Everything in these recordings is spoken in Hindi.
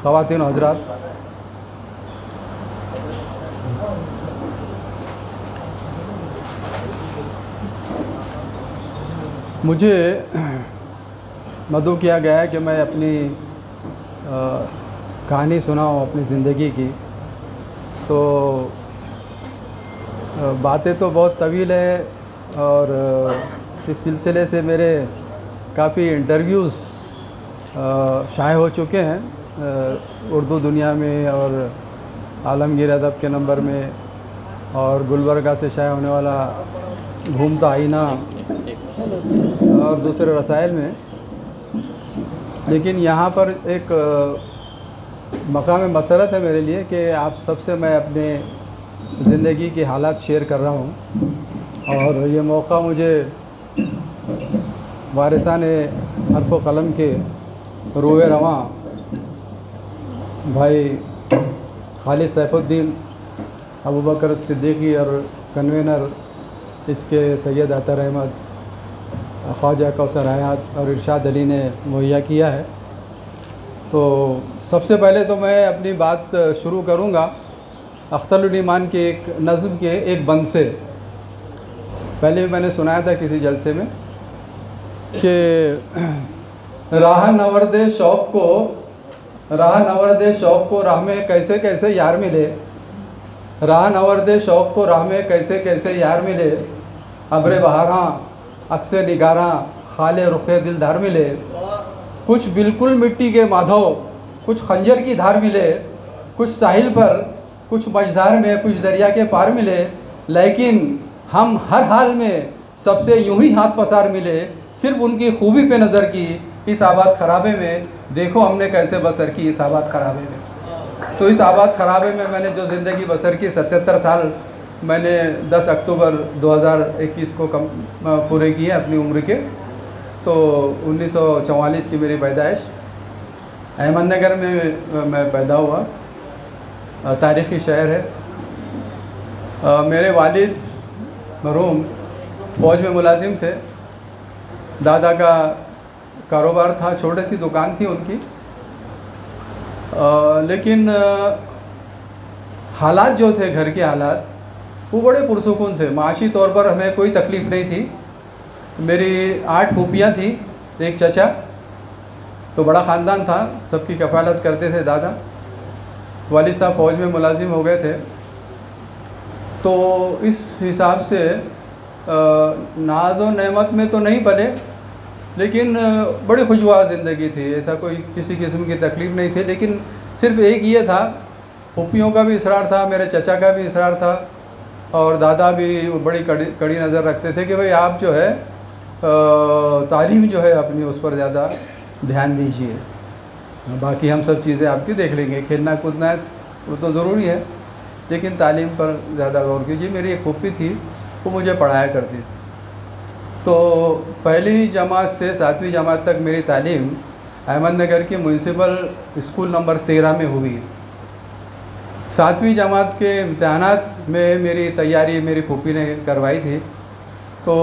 ख़वातीन हज़रात, मुझे मदऊ किया गया है कि मैं अपनी कहानी सुनाऊँ अपनी ज़िंदगी की। तो बातें तो बहुत तवील है और इस सिलसिले से मेरे काफ़ी इंटरव्यूज़ शाये हो चुके हैं उर्दू दुनिया में और आलमगीर अदब के नंबर में और गुलबर्गा से शाये होने वाला घूमता आईना और दूसरे रसायल में। लेकिन यहाँ पर एक मकाम मसरत है मेरे लिए कि आप सबसे मैं अपने ज़िंदगी के हालात शेयर कर रहा हूँ और ये मौका मुझे वारिसान हर्फ़ क़लम के रूए रवां भाई खालिद सैफुद्दीन अबू बकर सिद्दीकी और कन्वेनर इसके सैयद अतर अहमद, ख्वाजा कौसर हयात और इरशाद अली ने मुहैया किया है। तो सबसे पहले तो मैं अपनी बात शुरू करूँगा अख्तरुल ईमान के एक नज़्म के एक बंद से। पहले भी मैंने सुनाया था किसी जलसे में कि राह नवर्दे शौक़ को राह में कैसे कैसे यार मिले, राह नवर्दे शौक़ को राह में कैसे कैसे यार मिले, अब्रे बहारां अक्से निगारां खाले रुखे दिलदार मिले, कुछ बिल्कुल मिट्टी के माधव कुछ खंजर की धार मिले, कुछ साहिल पर कुछ मझधार में कुछ दरिया के पार मिले, लेकिन हम हर हाल में सबसे यूं ही हाथ पसार मिले, सिर्फ उनकी खूबी पे नज़र की इस आबाद ख़राबे में, देखो हमने कैसे बसर की इस आबाद ख़राबे में। तो इस आबाद ख़राबे में मैंने जो ज़िंदगी बसर की 77 साल मैंने 10 अक्टूबर 2021 को पूरे किए अपनी उम्र के। तो 1944 की मेरी पैदाइश, अहमदनगर में मैं पैदा हुआ, तारीख़ी शहर है। मेरे वालिद मरहूम फ़ौज में मुलाजिम थे, दादा का कारोबार था, छोटी सी दुकान थी उनकी। लेकिन हालात जो थे घर के हालात वो बड़े पुरसुकून थे, माशी तौर पर हमें कोई तकलीफ़ नहीं थी। मेरी 8 फूफियाँ थी, एक चचा, तो बड़ा ख़ानदान था, सबकी कफ़ालत करते थे दादा। वालिद साहब फ़ौज में मुलाजिम हो गए थे। तो इस हिसाब से नाज़ और नेमत में तो नहीं पले, लेकिन बड़ी खुशगवार ज़िंदगी थी, ऐसा कोई किसी किस्म की तकलीफ़ नहीं थी। लेकिन सिर्फ एक ये था, फूफियों का भी इसरार था, मेरे चचा का भी इसरार था और दादा भी बड़ी कड़ी नज़र रखते थे कि भाई आप जो है तालीम जो है अपनी उस पर ज़्यादा ध्यान दीजिए, बाकी हम सब चीज़ें आपकी देख लेंगे, खेलना कूदना है वो तो ज़रूरी है, लेकिन तालीम पर ज़्यादा गौर कीजिए। मेरी एक फूफी थी, वो मुझे पढ़ाया करती थी। तो पहली जमात से 7वीं जमात तक मेरी तालीम अहमदनगर की म्यूनसिपल स्कूल नंबर 13 में हुई। 7वीं जमात के इम्तहानात में मेरी तैयारी मेरी फूफी ने करवाई थी। तो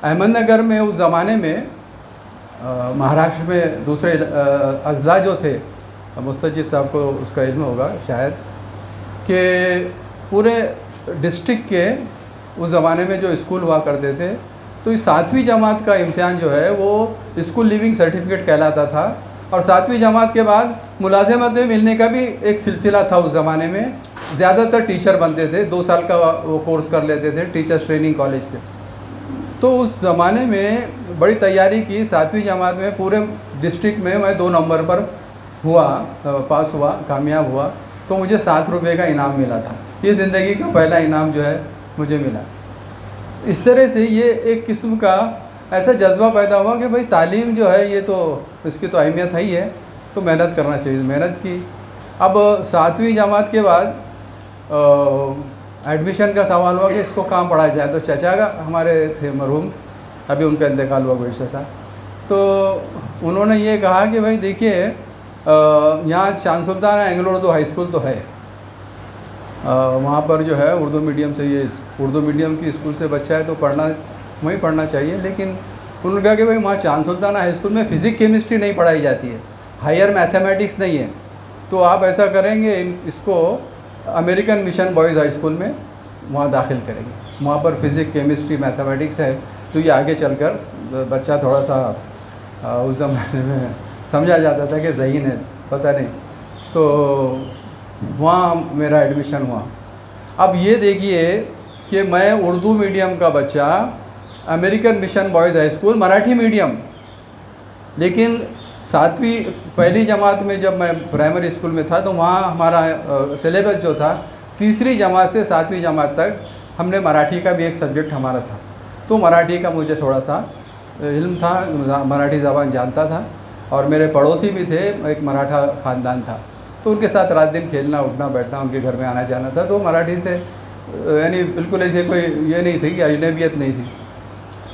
अहमदनगर में उस ज़माने में महाराष्ट्र में दूसरे अजला जो थे, मुस्तजीब साहब को उसका इल्म होगा शायद, कि पूरे डिस्ट्रिक्ट के उस ज़माने में जो स्कूल हुआ करते थे, तो इस 7वीं जमात का इम्तिहान जो है वो स्कूल लिविंग सर्टिफिकेट कहलाता था। और 7वीं जमात के बाद मुलाजमत में मिलने का भी एक सिलसिला था। उस ज़माने में ज़्यादातर टीचर बनते थे, 2 साल का वो कोर्स कर लेते थे टीचर्स ट्रेनिंग कॉलेज से। तो उस ज़माने में बड़ी तैयारी की, 7वीं जमात में पूरे डिस्ट्रिक्ट में मैं 2 नंबर पर हुआ, पास हुआ, कामयाब हुआ। तो मुझे 7 रुपये का इनाम मिला था। ये ज़िंदगी का पहला इनाम जो है मुझे मिला। इस तरह से ये एक किस्म का ऐसा जज्बा पैदा हुआ कि भाई तालीम जो है ये तो इसकी तो अहमियत है ही है, तो मेहनत करना चाहिए। मेहनत की। अब 7वीं जमात के बाद एडमिशन का सवाल हुआ कि इसको कहाँ पढ़ाया जाए। तो चचा का हमारे थे मरहूम, अभी उनका इंतकाल हुआ गुज़श्ता साल। तो उन्होंने ये कहा कि भाई देखिए यहाँ शान सुल्तान एंग्लो उर्दू हाई स्कूल तो है, वहाँ पर जो है उर्दू मीडियम से, ये उर्दू मीडियम की स्कूल से बच्चा है तो वहीं पढ़ना चाहिए। लेकिन उन्होंने कहा कि भाई वहाँ शान सुल्तान हाई स्कूल में फ़िज़िक्स केमिस्ट्री नहीं पढ़ाई जाती है, हायर मैथमेटिक्स नहीं है, तो आप ऐसा करेंगे, इसको American mission boys high school में वहाँ दाखिल करेंगे। वहाँ पर फिज़िक्स, केमिस्ट्री, मैथमेटिक्स है, तो ये आगे चलकर बच्चा थोड़ा सा उस ज़माने में समझा जाता था कि ज़हीन है, पता नहीं, तो वहाँ मेरा एडमिशन हुआ। अब ये देखिए कि मैं उर्दू मीडियम का बच्चा, American mission boys high school Marathi medium, लेकिन पहली जमात में जब मैं प्राइमरी स्कूल में था तो वहाँ हमारा सिलेबस जो था 3री जमात से 7वीं जमात तक हमने मराठी का भी एक सब्जेक्ट हमारा था। तो मराठी का मुझे थोड़ा सा इल्म था, मराठी ज़बान जानता था, और मेरे पड़ोसी भी थे, एक मराठा ख़ानदान था, तो उनके साथ रात दिन खेलना, उठना, बैठना, उनके घर में आना जाना था। तो मराठी से यानी बिल्कुल ऐसे कोई ये नहीं थी कि अजनबियत नहीं थी।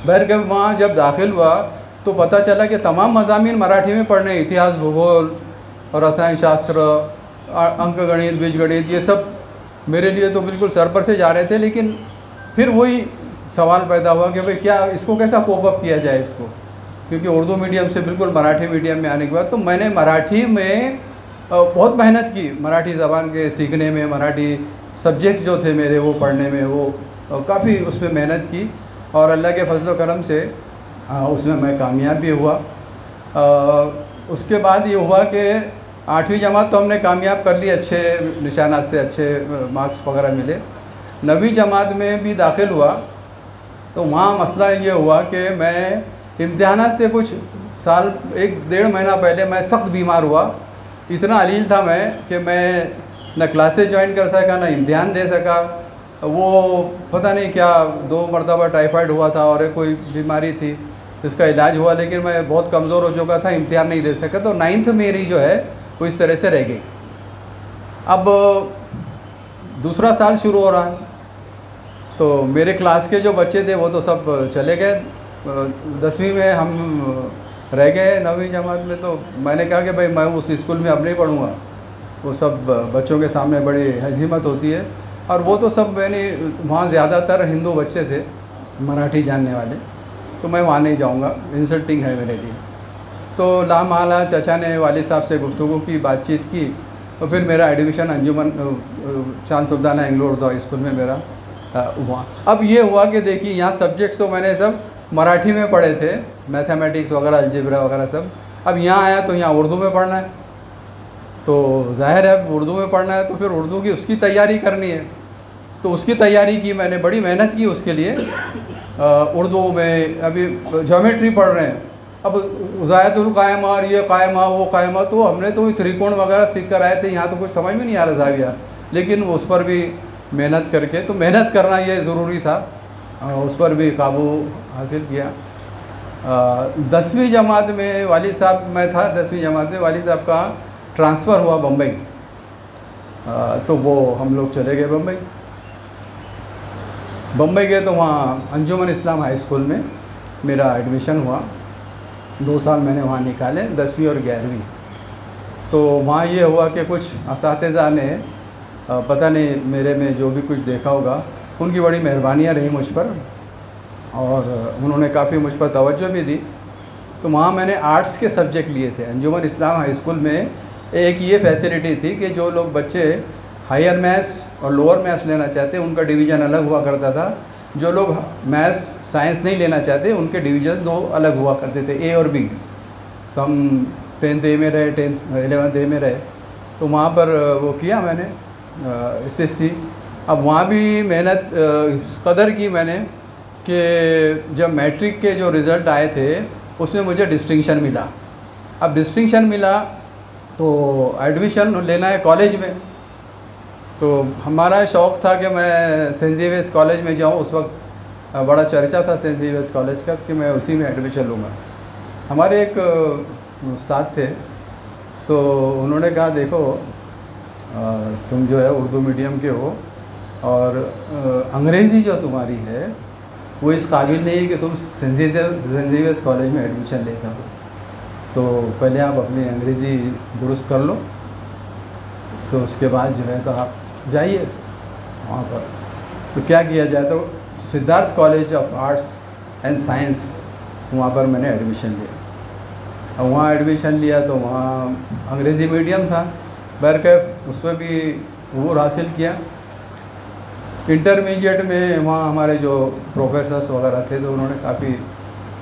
बहरकैफ वहाँ जब दाखिल हुआ तो पता चला कि तमाम मज़ामीन मराठी में पढ़ने, इतिहास, भूगोल, रसायन शास्त्र, अंक गणित, बीजगणित, ये सब मेरे लिए तो बिल्कुल सर पर से जा रहे थे। लेकिन फिर वही सवाल पैदा हुआ कि भाई क्या इसको कैसा कोप अप किया जाए इसको, क्योंकि उर्दू मीडियम से बिल्कुल मराठी मीडियम में आने के बाद तो मैंने मराठी में बहुत मेहनत की, मराठी ज़बान के सीखने में, मराठी सब्जेक्ट्स जो थे मेरे वो पढ़ने में, वो काफ़ी उसमें मेहनत की, और अल्लाह के फजल करम से उसमें मैं कामयाब भी हुआ। उसके बाद ये हुआ कि 8वीं जमात तो हमने कामयाब कर ली, अच्छे निशानात से अच्छे मार्क्स वगैरह मिले। 9वीं जमात में भी दाखिल हुआ तो वहाँ मसला ये हुआ कि मैं इम्तिहानात से कुछ साल, 1-1.5 महीना पहले मैं सख्त बीमार हुआ। इतना अलील था मैं कि मैं न क्लासेस ज्वाइन कर सका, न इम्तिहान दे सका। वो पता नहीं क्या 2 मरतबा टाइफाइड हुआ था और एक कोई बीमारी थी, इसका इलाज हुआ, लेकिन मैं बहुत कमज़ोर हो चुका था, इम्तिहान नहीं दे सका। तो 9th मेरी जो है वो इस तरह से रह गई। अब दूसरा साल शुरू हो रहा है, तो मेरे क्लास के जो बच्चे थे वो तो सब चले गए, 10वीं में हम रह गए 9वीं जमात में। तो मैंने कहा कि भाई मैं उस स्कूल में अब नहीं पढ़ूँगा, वो सब बच्चों के सामने बड़ी हज़ीमत होती है, और वो तो सब यानी वहाँ ज़्यादातर हिंदू बच्चे थे, मराठी जानने वाले, तो मैं वहाँ नहीं जाऊँगा, इंसल्टिंग है मेरे लिए। तो लामाला चचा ने वालिद साहब से गुफ्तगू की, बातचीत की, तो फिर मेरा एडमिशन अंजुमन चांद Sultana Anglo Urdu high school में मेरा हुआ। अब ये हुआ कि देखिए यहाँ सब्जेक्ट्स तो मैंने सब मराठी में पढ़े थे, मैथमेटिक्स वगैरह, अलजेब्रा वगैरह सब। अब यहाँ आया तो यहाँ उर्दू में पढ़ना है, तो जाहिर है उर्दू में पढ़ना है तो फिर उर्दू की उसकी तैयारी करनी है। तो उसकी तैयारी की मैंने, बड़ी मेहनत की उसके लिए। उर्दू में अभी ज्योमेट्री पढ़ रहे हैं, अब ज़ायदुल कायमा और ये कायमा वो कायमा, तो हमने तो त्रिकोण वगैरह सीख कर आए थे, यहाँ तो कुछ समझ में नहीं आ रहा जाविया, लेकिन उस पर भी मेहनत करके, तो मेहनत करना ये ज़रूरी था, उस पर भी काबू हासिल किया। 10वीं जमात में वालिद साहब, मैं था 10वीं जमात में, वालिद साहब का ट्रांसफ़र हुआ बम्बई, तो वो हम लोग चले गए बम्बई गए, तो वहाँ अंजुमन इस्लाम हाई स्कूल में मेरा एडमिशन हुआ। 2 साल मैंने वहाँ निकाले, 10वीं और 11वीं। तो वहाँ ये हुआ कि कुछ असातिज़ा ने पता नहीं मेरे में जो भी कुछ देखा होगा, उनकी बड़ी मेहरबानियाँ रही मुझ पर, और उन्होंने काफ़ी मुझ पर तवज्जो भी दी। तो वहाँ मैंने आर्ट्स के सब्जेक्ट लिए थे। अंजुमन इस्लाम हाई स्कूल में एक ये फैसिलिटी थी कि जो लोग बच्चे हायर मैथ्स और लोअर मैथ्स लेना चाहते उनका डिवीज़न अलग हुआ करता था। जो लोग मैथ्स साइंस नहीं लेना चाहते उनके डिवीज़न 2 अलग हुआ करते थे, ए और बी। तो हम 10th ए में रहे, 11th ए में रहे, तो वहाँ पर वो किया मैंने SSC। अब वहाँ भी मेहनत इस कदर की मैंने कि जब मैट्रिक के जो रिज़ल्ट आए थे उसमें मुझे डिस्टिंक्शन मिला। अब डिस्टिंक्शन मिला तो एडमिशन लेना है कॉलेज में, तो हमारा शौक़ था कि मैं सेंट ज़ेवियर्स कॉलेज में जाऊँ। उस वक्त बड़ा चर्चा था सेंट ज़ेवियर्स कॉलेज का कि मैं उसी में एडमिशन लूँगा। हमारे एक उस्ताद थे, तो उन्होंने कहा देखो तुम जो है उर्दू मीडियम के हो, और अंग्रेज़ी जो तुम्हारी है वो इस काबिल नहीं है कि तुम सेंट ज़ेवियर्स कॉलेज में एडमिशन ले सको, तो पहले आप अपनी अंग्रेज़ी दुरुस्त कर लो, तो उसके बाद जो है तो आप जाइए वहाँ पर। तो क्या किया जाए, तो Siddharth college of arts and science, वहाँ पर मैंने एडमिशन लिया। और वहाँ एडमिशन लिया तो वहाँ अंग्रेज़ी मीडियम था, बहरकैफ उसमें भी अबूर हासिल किया। इंटरमीडिएट में वहाँ हमारे जो प्रोफेसर्स वगैरह थे तो उन्होंने काफ़ी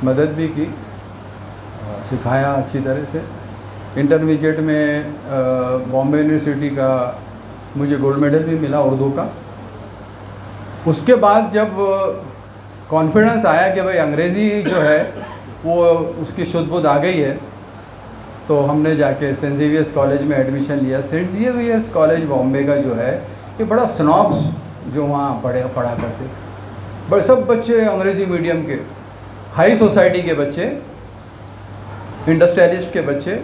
मदद भी की, सिखाया अच्छी तरह से। इंटरमीडिएट में बॉम्बे यूनिवर्सिटी का मुझे गोल्ड मेडल भी मिला उर्दू का। उसके बाद जब कॉन्फिडेंस आया कि भाई अंग्रेज़ी जो है वो उसकी शुद्ध-बुद्ध आ गई है, तो हमने जाके सेंट ज़ेवियर्स कॉलेज में एडमिशन लिया। सेंट ज़ेवियर्स कॉलेज बॉम्बे का जो है ये बड़ा स्नॉब्स जो वहाँ पढ़ा करते थे, बड़े सब बच्चे अंग्रेज़ी मीडियम के, हाई सोसाइटी के बच्चे, इंडस्ट्रियलिस्ट के बच्चे,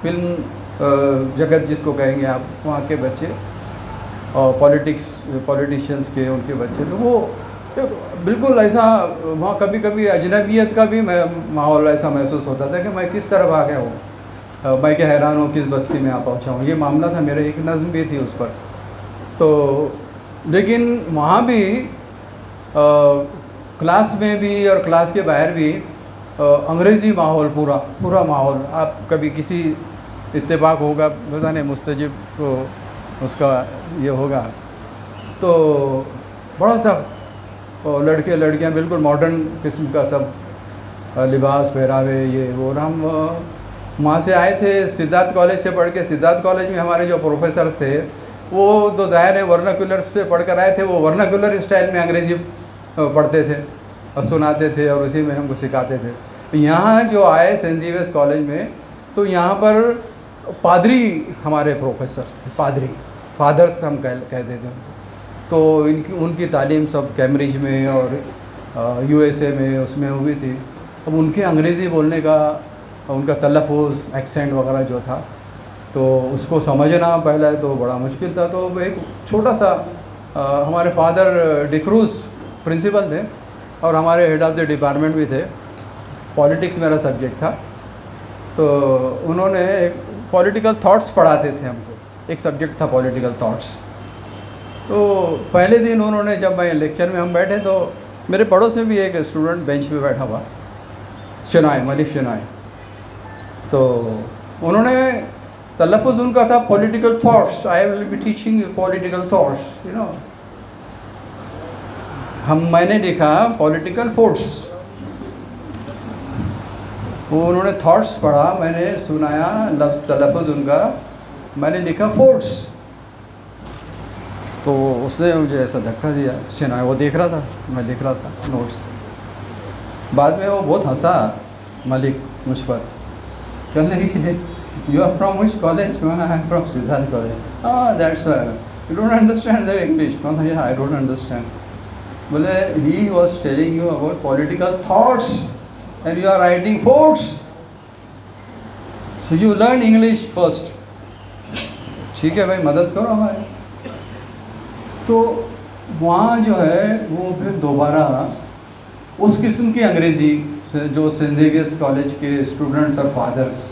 फिल्म जगत जिसको कहेंगे आप, वहाँ के बच्चे, और पॉलिटिशियंस के उनके बच्चे। तो वो बिल्कुल ऐसा वहाँ कभी कभी अजनबियत का भी माहौल ऐसा महसूस होता था कि मैं किस तरफ आ गया हूँ, मैं क्या हैरान हूँ किस बस्ती में आ पहुँचा हूँ। ये मामला था, मेरे एक नज़्म भी थी उस पर। तो लेकिन वहाँ भी क्लास में भी और क्लास के बाहर भी अंग्रेज़ी माहौल, पूरा माहौल। आप कभी किसी इत्तेफाक होगा, पता नहीं मुस्तजिब को उसका ये होगा, तो बड़ा सा लड़के लड़कियां बिल्कुल मॉडर्न किस्म का सब लिबास पहरावे ये वो। और हम वहाँ से आए थे सिद्धार्थ कॉलेज से पढ़ के। सिद्धार्थ कॉलेज में हमारे जो प्रोफेसर थे वो तो ज़ाहिर है वर्नाकुलर से पढ़ कर आए थे, वो वर्नाकुलर स्टाइल में अंग्रेज़ी पढ़ते थे और सुनाते थे और उसी में हमको सिखाते थे। यहाँ जो आए सेंट ज़ेवियर्स कॉलेज में, तो यहाँ पर पादरी हमारे प्रोफेसर्स थे, पादरी, फादर्स हम कहते थे उनको। तो उनकी तालीम सब कैम्ब्रिज में और यूएसए में उसमें हुई थी। अब उनके अंग्रेज़ी बोलने का, उनका तलफ़ुज़, एक्सेंट वगैरह जो था, तो उसको समझना पहले तो बड़ा मुश्किल था। तो एक छोटा सा हमारे फादर डिक्रूज़ प्रिंसिपल थे और हमारे हेड ऑफ़ द डिपार्टमेंट भी थे, पॉलिटिक्स मेरा सब्जेक्ट था। तो उन्होंने पॉलिटिकल थॉट्स पढ़ाते थे हमको, एक सब्जेक्ट था पॉलिटिकल थॉट्स। तो पहले दिन उन्होंने, जब मैं लेक्चर में हम बैठे, तो मेरे पड़ोस में भी एक स्टूडेंट बेंच पे बैठा हुआ, शनाई, मलिक शनाई। तो उन्होंने तलफ़ुज़ उनका था political thoughts, I will be teaching you political thoughts, you know. मैंने लिखा पॉलिटिकल फोर्स, वो उन्होंने थॉट्स पढ़ा, मैंने सुनाया लफ्ज़ तलफ़ुज़ उनका, मैंने लिखा फोर्स। तो उसने मुझे ऐसा धक्का दिया, शनाई वो देख रहा था, मैं लिख रहा था नोट्स। बाद में वो बहुत हंसा मलिक मुझ पर, कहने लगी you are from which college? मैंने I am from Siddharth college. That's you don't understand the English? मैंने आई डोंट अंडरस्टैंड। बोले he was telling you about political thoughts and you are writing forts, so you learn English first. ठीक है भाई, मदद करो हमारी। तो वहाँ जो है वो फिर दोबारा उस किस्म की अंग्रेज़ी जो सेंट ज़ेवियर्स कॉलेज के स्टूडेंट्स और फादर्स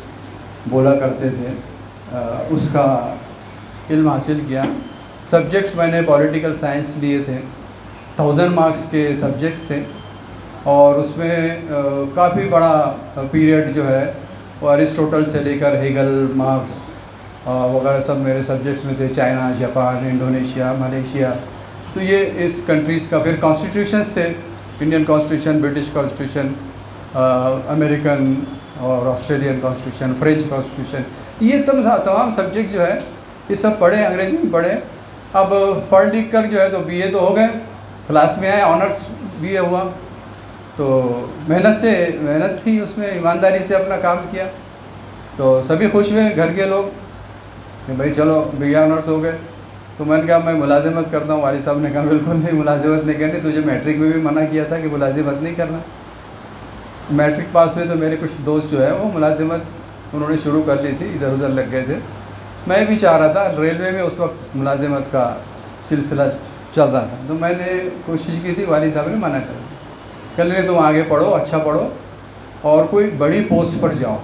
बोला करते थे, उसका इल्म हासिल किया। सब्जेक्ट्स मैंने पॉलिटिकल साइंस लिए थे, 1000 मार्क्स के सब्जेक्ट्स थे, और उसमें काफ़ी बड़ा पीरियड जो है वो अरिस्टोटल से लेकर हेगल, मार्क्स वगैरह सब मेरे सब्जेक्ट्स में थे। चाइना, जापान, इंडोनेशिया, मलेशिया, तो ये इस कंट्रीज़ का। फिर कॉन्स्टिट्यूशंस थे, Indian constitution, British constitution, American और ऑस्ट्रेलियन कॉन्स्टिट्यूशन, फ्रेंच कॉन्स्टिट्यूशन, ये तमाम सब्जेक्ट जो है ये सब पढ़े, अंग्रेज़ी में पढ़े। अब पढ़ लिख कर जो है तो बीए तो हो गए, क्लास में आए, ऑनर्स बीए हुआ। तो मेहनत थी उसमें, ईमानदारी से अपना काम किया, तो सभी खुश हुए घर के लोग कि भाई चलो बीए ऑनर्स हो गए। तो मैंने कहा मैं मुलाजिमत करता हूँ। वालिद साहब ने कहा बिल्कुल नहीं, मुलाजिमत नहीं करनी, तुझे मैट्रिक में भी मना किया था कि मुलाजिमत नहीं करना। मैट्रिक पास हुए तो मेरे कुछ दोस्त जो है वो मुलाजिमत उन्होंने शुरू कर ली थी, इधर उधर लग गए थे। मैं भी चाह रहा था, रेलवे में उस वक्त मुलाजिमत का सिलसिला चल रहा था, तो मैंने कोशिश की थी, वालिद साहब ने मना कर दिया। कह लेंगे तुम आगे पढ़ो, अच्छा पढ़ो और कोई बड़ी पोस्ट पर जाओ।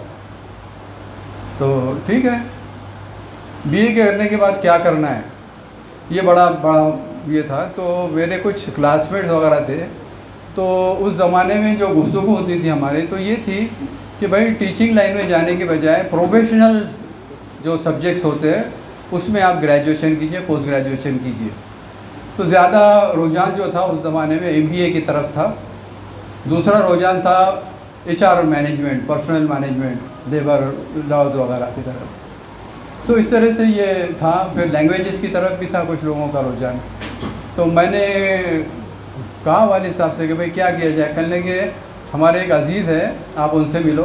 तो ठीक है, बीए करने के बाद क्या करना है, ये बड़ा ये था। तो मेरे कुछ क्लासमेट्स वगैरह थे, तो उस ज़माने में जो गुफ्तगू होती थी हमारी, तो ये थी कि भाई टीचिंग लाइन में जाने के बजाय प्रोफेशनल जो सब्जेक्ट्स होते हैं उसमें आप ग्रेजुएशन कीजिए, पोस्ट ग्रेजुएशन कीजिए। तो ज़्यादा रुझान जो था उस ज़माने में MBA की तरफ था। दूसरा रुझान था HR management, personal management, labour laws वगैरह की तरफ। तो इस तरह से ये था। फिर लैंग्वेजेस की तरफ भी था कुछ लोगों का रुझान। तो मैंने कहा वालिद साहब से कि भाई क्या किया जाए। कहने लगे हमारे एक अज़ीज़ है, आप उनसे मिलो,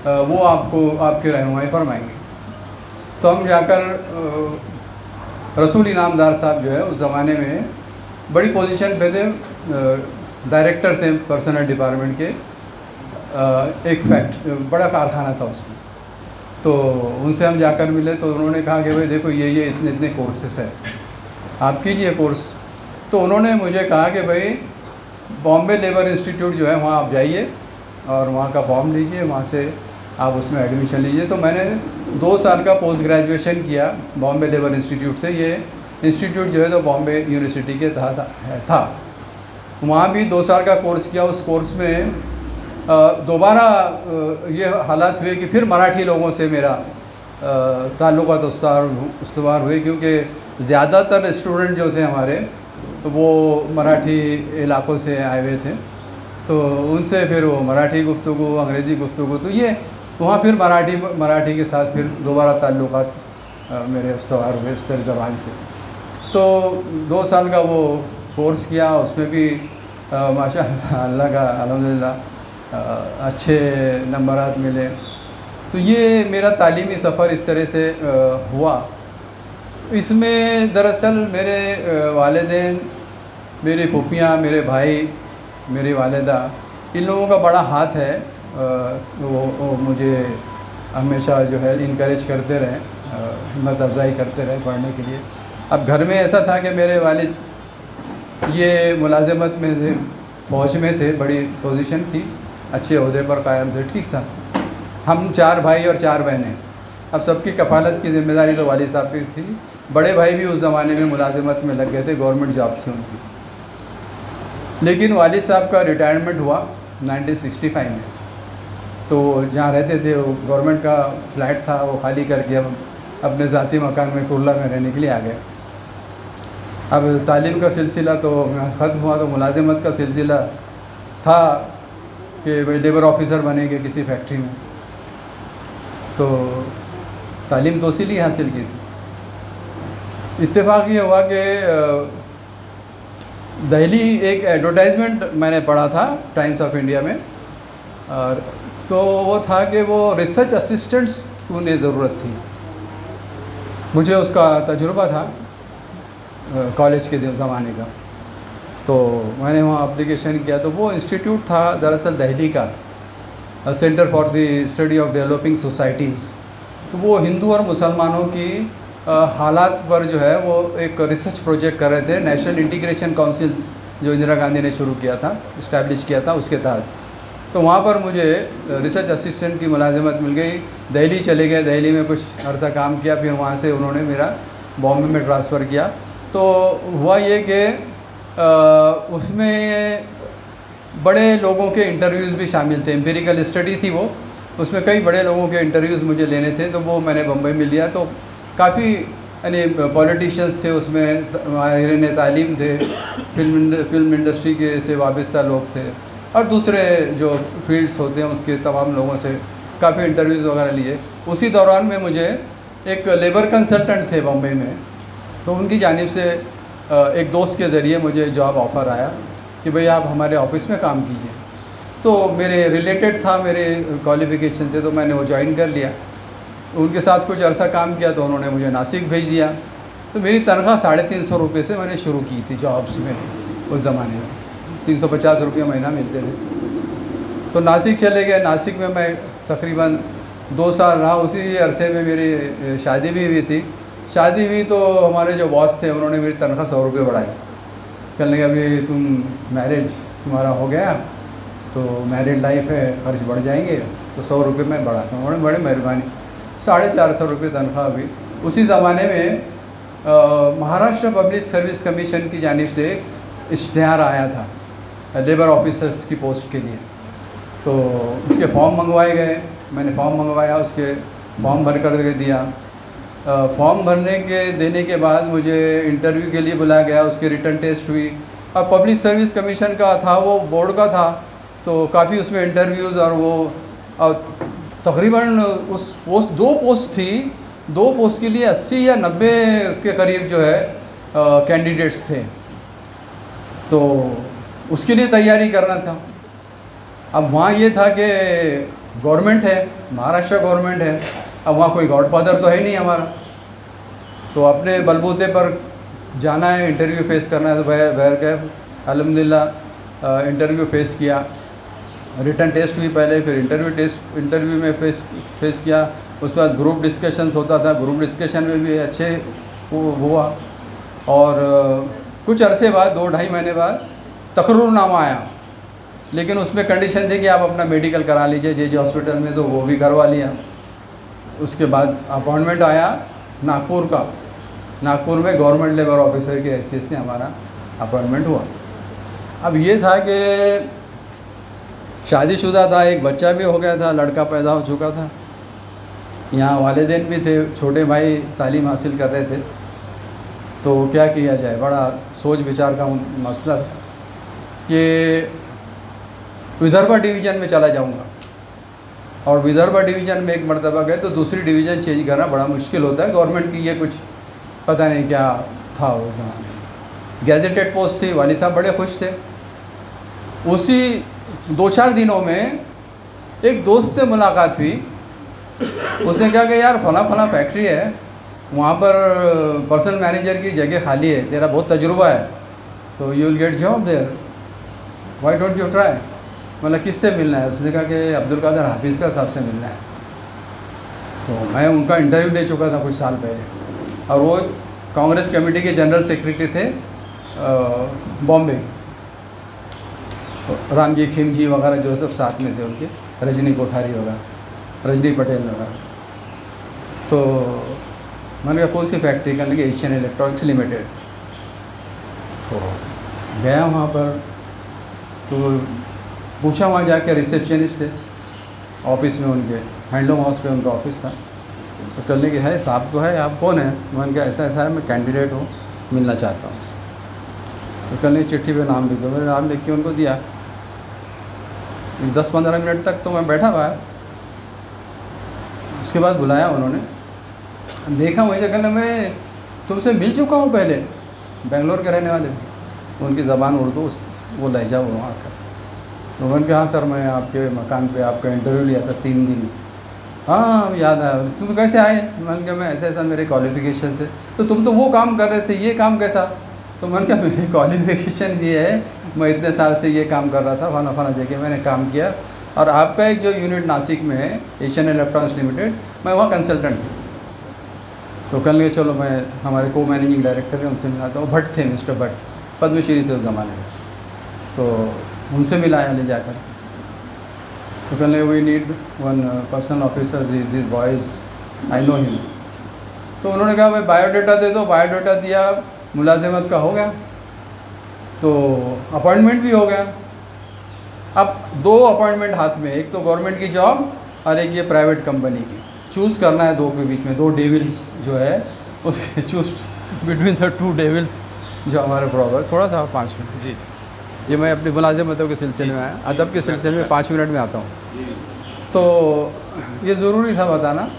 वो आपको आपकी रहनुमाई फरमाएंगे। तो हम जाकर रसूल इनामदार साहब जो है उस ज़माने में बड़ी पोजीशन पे थे, डायरेक्टर थे पर्सनल डिपार्टमेंट के, एक बड़ा कारखाना था उसमें। तो उनसे हम जाकर मिले तो उन्होंने कहा कि भाई देखो ये इतने इतने कोर्सेस है, आप कीजिए कोर्स। तो उन्होंने मुझे कहा कि भाई बॉम्बे लेबर इंस्टीट्यूट जो है वहाँ आप जाइए और वहाँ का फॉर्म लीजिए, वहाँ से आप उसमें एडमिशन लीजिए। तो मैंने 2 साल का पोस्ट ग्रेजुएशन किया बॉम्बे लेबर इंस्टीट्यूट से। ये इंस्टीट्यूट जो है तो बॉम्बे यूनिवर्सिटी के तहत था। वहाँ भी 2 साल का कोर्स किया। उस कोर्स में दोबारा ये हालात हुए कि फिर मराठी लोगों से मेरा ताल्लुकात उस्तवार हुए, क्योंकि ज़्यादातर स्टूडेंट जो थे हमारे वो मराठी इलाक़ों से आए हुए थे। तो उनसे फिर वो मराठी गुफ्तगू, अंग्रेज़ी गुफ्तगू, तो ये वहाँ फिर मराठी के साथ फिर दोबारा ताल्लुकात मेरे उस्तवार हुए उस तरह ज़बान से। तो 2 साल का वो कोर्स किया, उसमें भी माशाअल्लाह अल्लाह का अल्हम्दुलिल्लाह अच्छे नंबरात मिले। तो ये मेरा तालीमी सफ़र इस तरह से हुआ। इसमें दरअसल मेरे वालिदैन, मेरी फूफियाँ, मेरे भाई, मेरी वालिदा, इन लोगों का बड़ा हाथ है। वो मुझे हमेशा जो है इनकरेज करते रहे, हिम्मत अफजाई करते रहे पढ़ने के लिए। अब घर में ऐसा था कि मेरे वालिद ये मुलाजमत में थे, फ़ौज में थे, बड़ी पोजीशन थी, अच्छे ओहदे पर कायम थे, ठीक था। हम 4 भाई और 4 बहनें। अब सबकी कफ़ालत की ज़िम्मेदारी तो वालिद साहब की थी। बड़े भाई भी उस ज़माने में मुलाजमत में लग गए थे, गवर्नमेंट जॉब थी उनकी। लेकिन वालिद साहब का रिटायरमेंट हुआ 1965 में। तो जहाँ रहते थे वो गवर्नमेंट का फ्लैट था, वो खाली करके अब अपने ज़ाती मकान में कुर्ला में रहने के लिए आ गए। अब तालीम का सिलसिला तो ख़त्म हुआ, तो मुलाजमत का सिलसिला था कि भाई लेबर ऑफिसर बनेंगे किसी फैक्ट्री में। तो तालीम तो इसीलिए हासिल की थी। इत्तेफाक ये हुआ कि दिल्ली एक एडवर्टाइजमेंट मैंने पढ़ा था टाइम्स ऑफ इंडिया में, और तो वो था कि वो रिसर्च असिस्टेंट्स की उन्हें ज़रूरत थी। मुझे उसका तजुर्बा था कॉलेज के ज़माने का। तो मैंने वहाँ एप्लीकेशन किया। तो वो इंस्टीट्यूट था दरअसल दिल्ली का, centre for the study of developing societies. तो वो हिंदू और मुसलमानों की हालात पर जो है वो एक रिसर्च प्रोजेक्ट कर रहे थे। नेशनल इंटीग्रेशन काउंसिल जो इंदिरा गांधी ने शुरू किया था, इस्टेब्लिश किया था, उसके तहत। तो वहाँ पर मुझे रिसर्च असिस्टेंट की मुलाजमत मिल गई। दिल्ली चले गए, दिल्ली में कुछ अर्सा काम किया, फिर वहाँ से उन्होंने मेरा बॉम्बे में ट्रांसफ़र किया। तो हुआ ये कि उसमें बड़े लोगों के इंटरव्यूज़ भी शामिल थे, एम्पिरिकल स्टडी थी वो, उसमें कई बड़े लोगों के इंटरव्यूज़ मुझे लेने थे। तो वो मैंने बम्बई में लिया। तो काफ़ी यानी पॉलिटिशियंस थे उसमें, माहिरीन तालीम थे, फिल्म इंडस्ट्री के से वाबस्ता लोग थे, और दूसरे जो फील्ड्स होते हैं उसके तमाम लोगों से काफ़ी इंटरव्यूज़ वगैरह लिए। उसी दौरान में मुझे एक लेबर कंसल्टेंट थे बम्बई में, तो उनकी जानिब से एक दोस्त के ज़रिए मुझे जॉब ऑफ़र आया कि भाई आप हमारे ऑफिस में काम कीजिए। तो मेरे रिलेटेड था मेरे क्वालिफ़िकेशन से, तो मैंने वो ज्वाइन कर लिया। उनके साथ कुछ अरसा काम किया तो उन्होंने मुझे नासिक भेज दिया। तो मेरी तनख्वाह 350 रुपये से मैंने शुरू की थी जॉब्स में। उस ज़माने में 350 रुपये महीना मिलते थे। तो नासिक चले गए। नासिक में मैं तकरीबन 2 साल रहा। उसी अरसे में मेरी शादी भी हुई थी। शादी हुई तो हमारे जो बॉस थे उन्होंने मेरी तनख्वाह 100 रुपये बढ़ाई। कहने लगे अभी तुम मैरिज तुम्हारा हो गया तो मैरिड लाइफ है, ख़र्च बढ़ जाएंगे, तो 100 रुपये मैं बढ़ाता हूँ। उन्होंने बड़ी मेहरबानी, 450 रुपये तनख्वाह हुई। उसी ज़माने में महाराष्ट्र पब्लिक सर्विस कमीशन की जानिब से इश्तिहार आया था लेबर ऑफिसर्स की पोस्ट के लिए। तो उसके फॉर्म मंगवाए गए, मैंने फॉर्म मंगवाया, उसके फॉर्म भर कर दिया। फॉर्म भरने के देने के बाद मुझे इंटरव्यू के लिए बुलाया गया, उसकी रिटन टेस्ट हुई। अब पब्लिक सर्विस कमीशन का था, वो बोर्ड का था, तो काफ़ी उसमें इंटरव्यूज़ और वो तकरीबन उस पोस्ट 2 पोस्ट थी, 2 पोस्ट के लिए 80 या 90 के करीब जो है कैंडिडेट्स थे, तो उसके लिए तैयारी करना था। अब वहाँ ये था कि गवर्नमेंट है, महाराष्ट्र गवर्नमेंट है, अब वहाँ कोई गॉडफादर तो है नहीं हमारा, तो अपने बलबूते पर जाना है, इंटरव्यू फेस करना है। तो बहर गए, अल्हम्दुलिल्लाह इंटरव्यू फेस किया, रिटन टेस्ट हुई पहले, फिर इंटरव्यू में फेस किया। उसके बाद ग्रुप डिस्कशंस होता था, ग्रुप डिस्कशन में भी अच्छे हुआ, और कुछ अरसे बाद 2-2.5 महीने बाद तकर्रुरनामा आया, लेकिन उसमें कंडीशन थी कि आप अपना मेडिकल करा लीजिए जे हॉस्पिटल में, तो वो भी करवा लिया। उसके बाद अपॉइंटमेंट आया नागपुर का, नागपुर में गवर्नमेंट लेबर ऑफिसर की हैसियत से हमारा अपॉइंटमेंट हुआ। अब ये था कि शादीशुदा था, एक बच्चा भी हो गया था, लड़का पैदा हो चुका था, यहाँ वालिदैन भी थे, छोटे भाई तालीम हासिल कर रहे थे, तो क्या किया जाए, बड़ा सोच विचार का मसला था कि विदर्भ डिवीज़न में चला जाऊंगा, और विदर्भ डिवीज़न में एक मरतबा गए तो दूसरी डिवीज़न चेंज करना बड़ा मुश्किल होता है, गवर्नमेंट की ये कुछ पता नहीं क्या था उस ज़माने में। गैजेटेड पोस्ट थी, वाली साहब बड़े खुश थे। उसी 2-4 दिनों में एक दोस्त से मुलाकात हुई, उसने कहा कि यार फला फैक्ट्री है, वहाँ पर पर्सनल मैनेजर की जगह खाली है, तेरा बहुत तजुर्बा है, तो you will get job there, why don't you try. मतलब किससे मिलना है? उसने कहा कि अब्दुल कादर हाफिज़ का साहब से मिलना है। तो मैं उनका इंटरव्यू दे चुका था कुछ साल पहले, और वो कांग्रेस कमेटी के जनरल सेक्रेटरी थे बॉम्बे के, रामजी खिमजी वगैरह जो सब साथ में थे उनके, रजनी कोठारी वगैरह, रजनी पटेल वगैरह। तो मैंने कहा कौन सी फैक्ट्री? कहने लगे एशियन इलेक्ट्रॉनिक्स लिमिटेड। तो गया वहाँ पर, तो पूछा वहाँ जाके रिसेप्शनिस्ट से, ऑफिस में उनके हैंडलूम हाउस पे उनका ऑफिस था, तो कहने लगे है साहब तो है, आप कौन है? मैंने कहा ऐसा ऐसा है, मैं कैंडिडेट हूँ, मिलना चाहता हूँ उससे। तो कहने चिट्ठी पे नाम लिख दो। मैंने नाम लिख के उनको दिया। 10-15 मिनट तक तो मैं बैठा बाहर, उसके बाद बुलाया उन्होंने, देखा मुझे, कहने मैं तुमसे मिल चुका हूँ पहले, बेंगलोर के रहने वाले थे, उनकी ज़बान उर्दू, वो लहजा वो वहाँ का। तो मैंने कहा हाँ सर, मैं आपके मकान पे आपका इंटरव्यू लिया था 3 दिन। हाँ याद आया। तुम कैसे आए? मैंने कहा मैं ऐसा ऐसा मेरे क्वालिफ़िकेशन से। तो तुम तो वो काम कर रहे थे, ये काम कैसा? तो मैंने कहा मेरी क्वालिफ़िकेशन ये है, मैं इतने साल से ये काम कर रहा था, फलाना जगह मैंने काम किया, और आपका एक जो यूनिट नासिक में है एशियन इलेक्ट्रॉनिक्स लिमिटेड, मैं वहाँ कंसल्टेंट हूँ। तो कहने लगे चलो मैं हमारे को मैनेजिंग डायरेक्टर है उनसे मिलाता हूँ। भट्ट थे, मिस्टर भट्ट, पद्मश्री थे उस ज़माने में, तो उनसे मिलाया ले जाकर। तो कहने लगे we need one personal officer, this boys I know him. तो उन्होंने कहा भाई बायोडाटा दे दो। बायोडाटा दिया, मुलाजिमत का हो गया, तो अपॉइंटमेंट भी हो गया। अब 2 अपॉइंटमेंट हाथ में, एक तो गवर्नमेंट की जॉब और एक ये प्राइवेट कंपनी की, चूज़ करना है 2 के बीच में। 2 डेविल्स जो है उसके चूज़ बिटवीन द 2 डेविल्स जो हमारे बराबर। थोड़ा सा 5 मिनट जी, ये मैं अपनी मुलाजिमतों के सिलसिले में आया, अदब के सिलसिले में 5 मिनट में आता हूँ, तो ये ज़रूरी था बताना।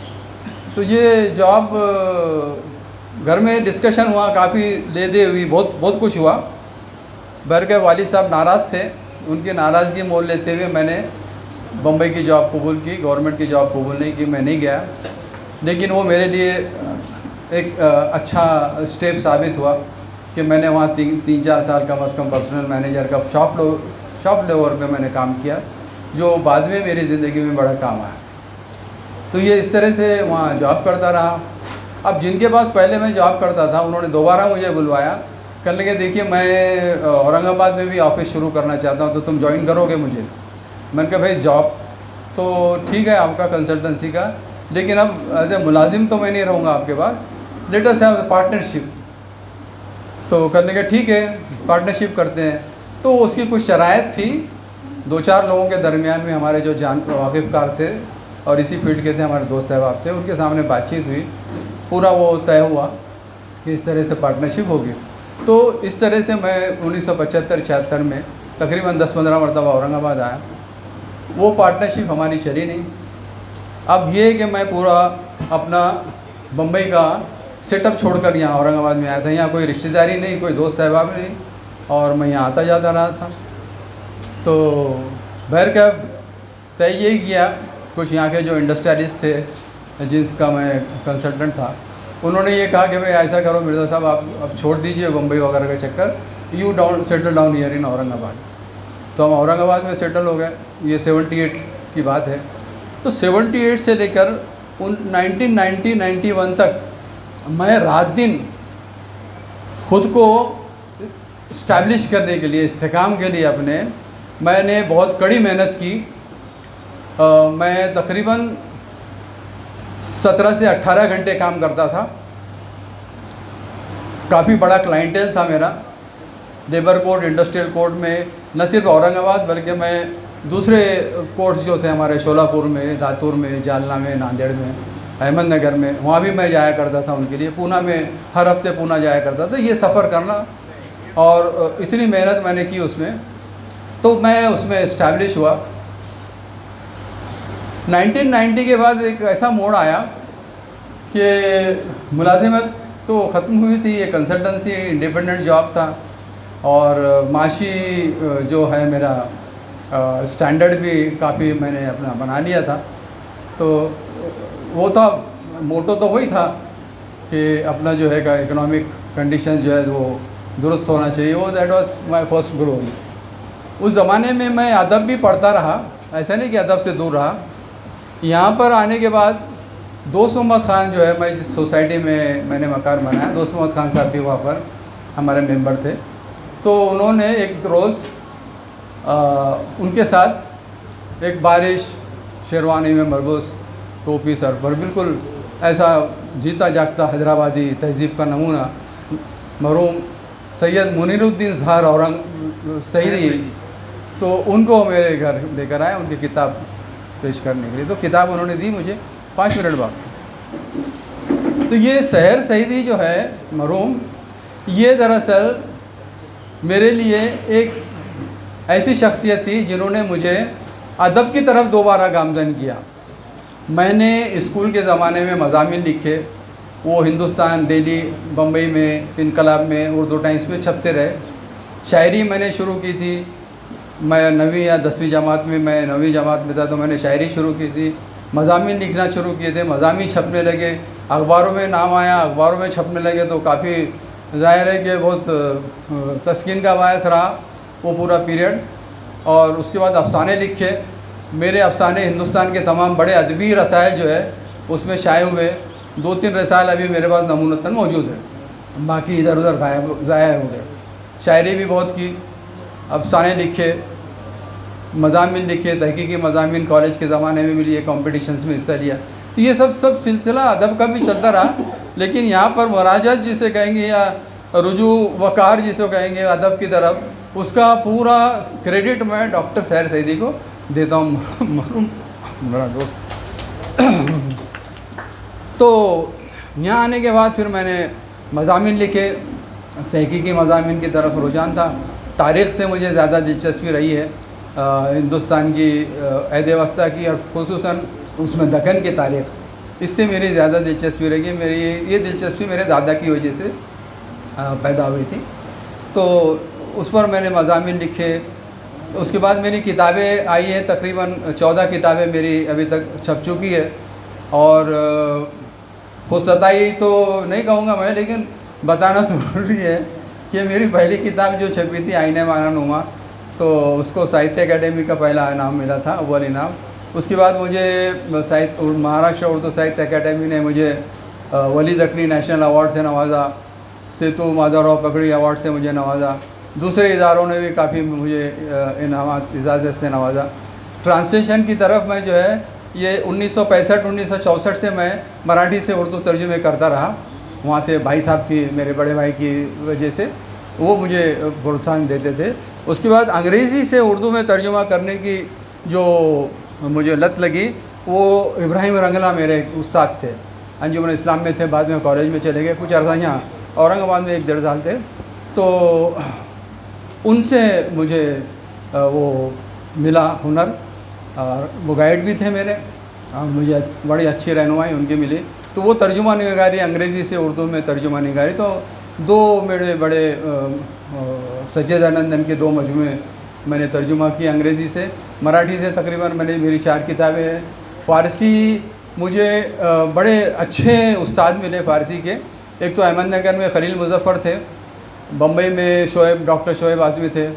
तो ये जॉब, घर में डिस्कशन हुआ, काफ़ी ले दे हुई, बहुत कुछ हुआ। बर के वालिद साहब नाराज़ थे, उनकी नाराज़गी मोल लेते हुए मैंने बम्बई की जॉब कबूल की, गवर्नमेंट की जॉब कबूल नहीं की, मैं नहीं गया। लेकिन वो मेरे लिए एक अच्छा स्टेप साबित हुआ कि मैंने वहाँ 3-4 साल कम अज़ कम पर्सनल मैनेजर का शॉप लेवल पे मैंने काम किया, जो बाद में मेरी ज़िंदगी में बड़ा काम आया। तो ये इस तरह से वहाँ जॉब करता रहा। अब जिनके पास पहले मैं जॉब करता था, उन्होंने दोबारा मुझे बुलवाया, कहने लगे देखिए मैं औरंगाबाद में भी ऑफ़िस शुरू करना चाहता हूँ, तो तुम ज्वाइन करोगे मुझे? मैंने कहा भाई जॉब तो ठीक है आपका कंसल्टेंसी का, लेकिन अब एज ए मुलाजिम तो मैं नहीं रहूँगा आपके पास, लेट अस हैव पार्टनरशिप। तो कहने लगे ठीक है पार्टनरशिप करते हैं। तो उसकी कुछ शराइत थी, 2-4 लोगों के दरमियान में हमारे जो वाकिफ़कार थे और इसी फील्ड के थे, हमारे दोस्त अहबाब थे, उनके सामने बातचीत हुई। पूरा वो तय हुआ कि इस तरह से पार्टनरशिप होगी। तो इस तरह से मैं 1975-76 में तकरीबन 10-15 मरतबा औरंगाबाद आया। वो पार्टनरशिप हमारी चली नहीं। अब ये कि मैं पूरा अपना बम्बई का सेटअप छोड़कर यहाँ औरंगाबाद में आया था। यहाँ कोई रिश्तेदारी नहीं, कोई दोस्त अहबाब नहीं, और मैं यहाँ आता जाता रहा था। तो बहरकैफ तय यही किया, कुछ यहाँ के जो इंडस्ट्रियलिस्ट थे जिनका मैं कंसल्टेंट था, उन्होंने ये कहा कि भाई ऐसा करो मिर्ज़ा साहब, आप अब छोड़ दीजिए बम्बई वगैरह का चक्कर, you settle down here in Aurangabad. तो हम औरंगाबाद में सेटल हो गए। ये 78 की बात है। तो 78 से लेकर 1990-91 तक मैं रात दिन ख़ुद को इस्टेब्लिश करने के लिए, इस्तेकाम के लिए मैंने बहुत कड़ी मेहनत की। मैं तकरीबन 17 से 18 घंटे काम करता था। काफ़ी बड़ा क्लाइंटेल था मेरा लेबर कोर्ट, इंडस्ट्रियल कोर्ट में, न सिर्फ औरंगाबाद बल्कि मैं दूसरे कोर्ट्स जो थे हमारे शोलापुर में, लातूर में, जालना में, नांदेड़ में, अहमदनगर में, वहाँ भी मैं जाया करता था उनके लिए। पूना में हर हफ्ते पूना जाया करता था। ये सफ़र करना और इतनी मेहनत मैंने की उसमें, तो मैं उसमें इस्टेब्लिश हुआ। 1990 के बाद एक ऐसा मोड़ आया कि मुलाजिमत तो ख़त्म हुई थी, ये कंसल्टेंसी इंडिपेंडेंट जॉब था, और माशी जो है मेरा स्टैंडर्ड भी काफ़ी मैंने अपना बना लिया था। तो वो था, मोटो तो वही था कि अपना जो है का इकोनॉमिक कंडीशन जो है वो दुरुस्त होना चाहिए। वो that was my first goal. उस ज़माने में मैं अदब भी पढ़ता रहा, ऐसा नहीं कि अदब से दूर रहा। यहाँ पर आने के बाद दोस्त मोहम्मद ख़ान जो है, मैं जिस सोसाइटी में मैंने मकान बनाया, दोस्त मोहम्मद ख़ान साहब भी वहाँ पर हमारे मेंबर थे। तो उन्होंने एक रोज़ उनके साथ एक बारिश, शेरवानी में मलबूस, टोपी सर पर, बिल्कुल ऐसा जीता जागता हैदराबादी तहज़ीब का नमूना, मरहूम सैयद मुनीरुद्दीन ज़हर औरंग सईदी, तो उनको मेरे घर लेकर आए उनकी किताब पेश करने के लिए। तो किताब उन्होंने दी मुझे 5 मिनट बाद। तो ये सहर सईदी जो है मरहूम, ये दरअसल मेरे लिए एक ऐसी शख्सियत थी जिन्होंने मुझे अदब की तरफ दोबारा गामज़न किया। मैंने स्कूल के ज़माने में मज़ामिन लिखे, वो हिंदुस्तान, दिल्ली, बम्बई में, इनकलाब में, उर्दू टाइम्स में छपते रहे। शायरी मैंने शुरू की थी, मैं 9वीं या 10वीं जमात में, मैं 9वीं जमात में था तो मैंने शायरी शुरू की थी। मज़ामिन लिखना शुरू किए थे, मज़ामिन छपने लगे, अखबारों में नाम आया, अखबारों में छपने लगे, तो काफ़ी ज़ाहिर है कि बहुत तस्कीन का बायस रहा वो पूरा पीरियड। और उसके बाद अफ़साने लिखे। मेरे अफ़साने हिंदुस्तान के तमाम बड़े अदबी रसायल जो है उसमें शाये हुए। 2-3 रसायल अभी मेरे पास नमूनतन मौजूद है, बाकी इधर उधर ज़ाया हो गए। शायरी भी बहुत की, अफ़साने लिखे, मज़ामिन लिखे, तहक़ीक़ी मज़ामिन कॉलेज के ज़माने में भी लिए, कॉम्पिटिशन्स में हिस्सा लिया। ये सब सिलसिला अदब का भी चलता रहा। लेकिन यहाँ पर मुराजत जिसे कहेंगे या रुजू वक़ार जिसे कहेंगे अदब की तरफ, उसका पूरा क्रेडिट मैं डॉक्टर सहर सईदी को देता हूँ, मरहूम मेरा दोस्त। तो यहाँ आने के बाद फिर मैंने मज़ामिन लिखे, तहक़ीक़ी मज़ामिन की तरफ रुझान था। तारीख़ से मुझे ज़्यादा दिलचस्पी रही है, हिंदुस्तान की अहद वस्ता की, और ख़ुसूसन उसमें दक्कन की तारीख़, इससे मेरी ज़्यादा दिलचस्पी रही है। मेरी ये दिलचस्पी मेरे दादा की वजह से पैदा हुई थी। तो उस पर मैंने मज़ामिन लिखे। उसके बाद मेरी किताबें आई हैं, तकरीबन 14 किताबें मेरी अभी तक छप चुकी है। और खुदसताई तो नहीं कहूँगा मैं, लेकिन बताना ज़रूरी है कि मेरी पहली किताब जो छपी थी आईने माना नुमा, तो उसको साहित्य अकेडमी का पहला इनाम मिला था, अव्वल इनाम। उसके बाद मुझे महाराष्ट्र उर्दू साहित्य अकेडमी ने मुझे वली दखनी नेशनल अवार्ड से नवाजा, सेतु माधवराव पकड़ी अवार्ड से मुझे नवाजा। दूसरे इदारों ने भी काफ़ी मुझे इनामात इजाज़त से नवाजा। ट्रांसलेशन की तरफ मैं जो है ये 1965-1964 से मैं मराठी से उर्दू तर्जुमे करता रहा। वहाँ से भाई साहब की, मेरे बड़े भाई की वजह से वो मुझे प्रोत्साहन देते थे। उसके बाद अंग्रेज़ी से उर्दू में तर्जुमा करने की जो मुझे लत लगी, वो इब्राहिम रंगला मेरे उस्ताद थे। अंजुमन इस्लाम में थे, बाद में कॉलेज में चले गए, कुछ अर्सा यहाँ औरंगाबाद में 1-1.5 साल थे। तो उनसे मुझे वो मिला हुनर, और वो गाइड भी थे मेरे, और मुझे बड़ी अच्छी रहनुमाई उनकी मिली। तो वो तर्जुमा निगारी अंग्रेज़ी से उर्दू में तर्जुमा निगारी, तो 2 मेरे बड़े सच्चिदानंदन के 2 मजमूए मैंने तर्जुमा किए अंग्रेज़ी से। मराठी से तकरीबन मेरी 4 किताबें हैं। फ़ारसी मुझे बड़े अच्छे उस्ताद मिले फ़ारसी के। एक तो अहमदनगर में खलील मुज़फ़्फ़र थे, बम्बई में डॉक्टर शोएब आज़मी थे,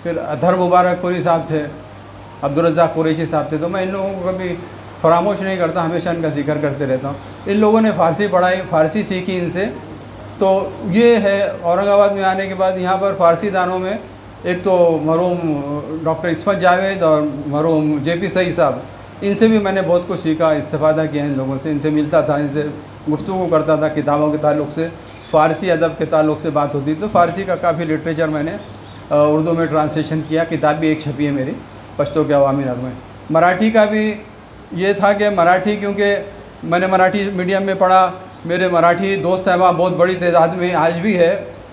फिर अतहर मुबारकपुरी साहब थे, अब्दुल रज़्ज़ाक़ कुरैशी साहब थे। तो मैं इन लोगों को कभी फरामोश नहीं करता, हमेशा इनका ज़िक्र करते रहता हूँ। इन लोगों ने फ़ारसी पढ़ाई, फ़ारसी सीखी इनसे। तो ये है, औरंगाबाद में आने के बाद यहाँ पर फ़ारसी दानों में एक तो मरहूम डॉक्टर इस्मत जावेद और मरहूम JP सईद साहब, इनसे भी मैंने बहुत कुछ सीखा, इस्तिफ़ादा किया इन लोगों से। इनसे मिलता था, इनसे गुफ्तगू करता था, किताबों के ताल्लुक़ से, फ़ारसी अदब के ताल्लुक़ से बात होती। तो फ़ारसी का काफ़ी लिटरेचर मैंने उर्दू में ट्रांसलेशन किया। किताब भी एक छपी है मेरी, पश्तो के अवामी नग़मे। मराठी का भी ये था कि मराठी, क्योंकि मैंने मराठी मीडियम में पढ़ा, मेरे मराठी दोस्त हैं वहाँ बहुत बड़ी तादाद में, आज भी है।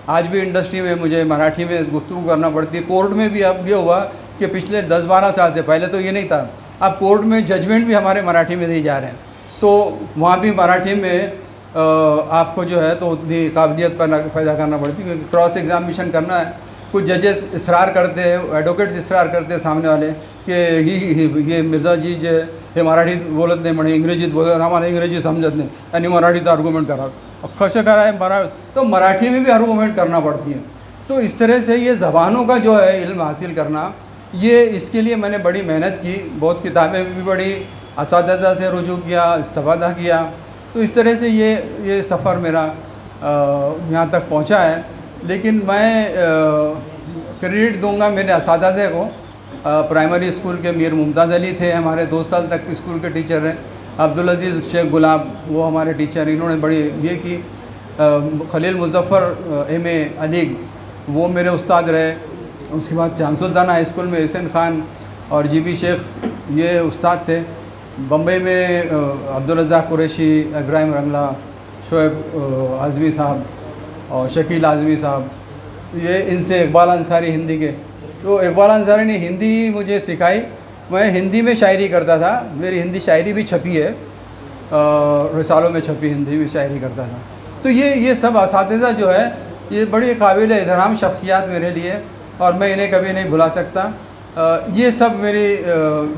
आज भी इंडस्ट्री में मुझे मराठी में गुफ्तगू करना पड़ती है। कोर्ट में भी अब ये हुआ कि पिछले 10-12 साल से, पहले तो ये नहीं था, अब कोर्ट में जजमेंट भी हमारे मराठी में दिए जा रहे हैं। तो वहाँ भी मराठी में आपको जो है तो उतनी काबिलियत पैदा करना पड़ती है, क्योंकि क्रॉस एग्जामिनेशन करना है। कुछ जजेस इसरार करते हैं, एडवोकेट्स इसरार करते हैं सामने वाले कि ये मिर्ज़ा जी जो हे मराठी बोलत नहीं, म्हणे इंग्रजीत बोलत, आम्हाला इंग्रजी समझत नहीं, यानी मराठीत आर्गूमेंट करा। अब कसं कराए तो मराठी में भी आर्गूमेंट करना पड़ती है। तो इस तरह से ये ज़बानों का जो है इल्म हासिल करना, ये इसके लिए मैंने बड़ी मेहनत की, बहुत किताबें भी पढ़ी, असातिज़ा से रुजू किया, इस्तिफ़ादा किया। तो इस तरह से ये सफ़र मेरा यहाँ तक पहुँचा है। लेकिन मैं क्रेडिट दूंगा मेरे असातिज़े को। प्राइमरी स्कूल के मीर मुमताज़ अली थे, हमारे 2 साल तक स्कूल के टीचर हैं। अब्दुल अज़ीज़ शेख गुलाब, वो हमारे टीचर, इन्होंने बड़ी ये की। खलील मुज़फ़्फ़र MA अली, वो मेरे उस्ताद रहे। उसके बाद चांसुलताना हाई स्कूल में एहसन खान और GB शेख, ये उस्ताद थे। बम्बई में अब्दुल रज़्ज़ाक़ कुरैशी, इब्राहिम रंगला, शोएब आज़मी साहब और शकील आज़मी साहब, ये इनसे इकबाल अंसारी हिंदी के। तो इकबाल अंसारी ने हिंदी मुझे सिखाई। मैं हिंदी में शायरी करता था, मेरी हिंदी शायरी भी छपी है, रिसालों में छपी, हिंदी में शायरी करता था। तो ये सब असातिज़ा जो है, ये बड़ी काबिल एहतराम शख्सियात मेरे लिए, और मैं इन्हें कभी नहीं भुला सकता। ये सब मेरी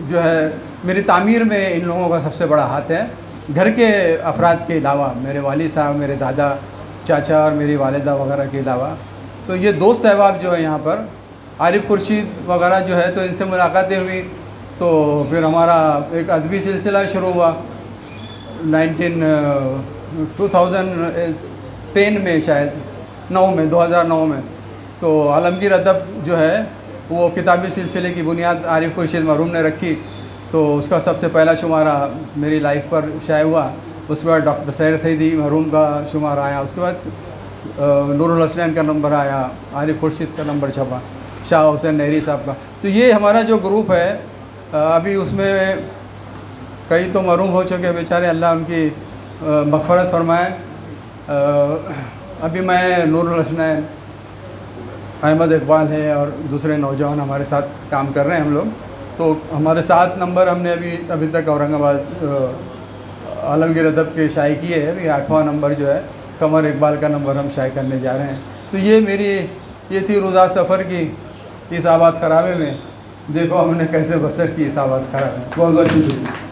जो है मेरी तामीर में इन लोगों का सबसे बड़ा हाथ है। घर के अफराद के अलावा, मेरे वालिद साहब, मेरे दादा, चाचा और मेरी वालिदा वगैरह के अलावा, तो ये दोस्त अहबाब जो है यहाँ पर, आरिफ खुर्शीद वगैरह जो है, तो इनसे मुलाकातें हुई। तो फिर हमारा एक अदबी सिलसिला शुरू हुआ 2010 में, शायद 2009 में। तो आलमगीर अदब जो है वो किताबी सिलसिले की बुनियाद आरिफ खुर्शीद मरहूम ने रखी। तो उसका सबसे पहला शुमारा मेरी लाइफ पर शाये हुआ। उसके बाद डॉक्टर सैर सईदी मरहूम का शुमारा आया। उसके बाद नूरुल हसनैन का नंबर आया, आरिफ खुर्शीद का नंबर छपा, शाह हुसैन नहरी साहब का। तो ये हमारा जो ग्रुप है, अभी उसमें कई तो मरहूम हो चुके बेचारे, अल्लाह उनकी मग़फ़रत फरमाए। अभी मैं, नूरुल हसनैन, अहमद इकबाल है और दूसरे नौजवान हमारे साथ काम कर रहे हैं हम लोग। तो हमारे 7 नंबर हमने अभी तक औरंगाबाद आलमगीर अदब के शाये किए हैं। अभी 8वां नंबर जो है कमर इकबाल का नंबर हम शाये करने जा रहे हैं। तो ये थी रुदा सफ़र की इस आबाद खराबे में। देखो हमने कैसे बसर की इस आबाद खराबे में। बहुत बहुत शुक्रिया।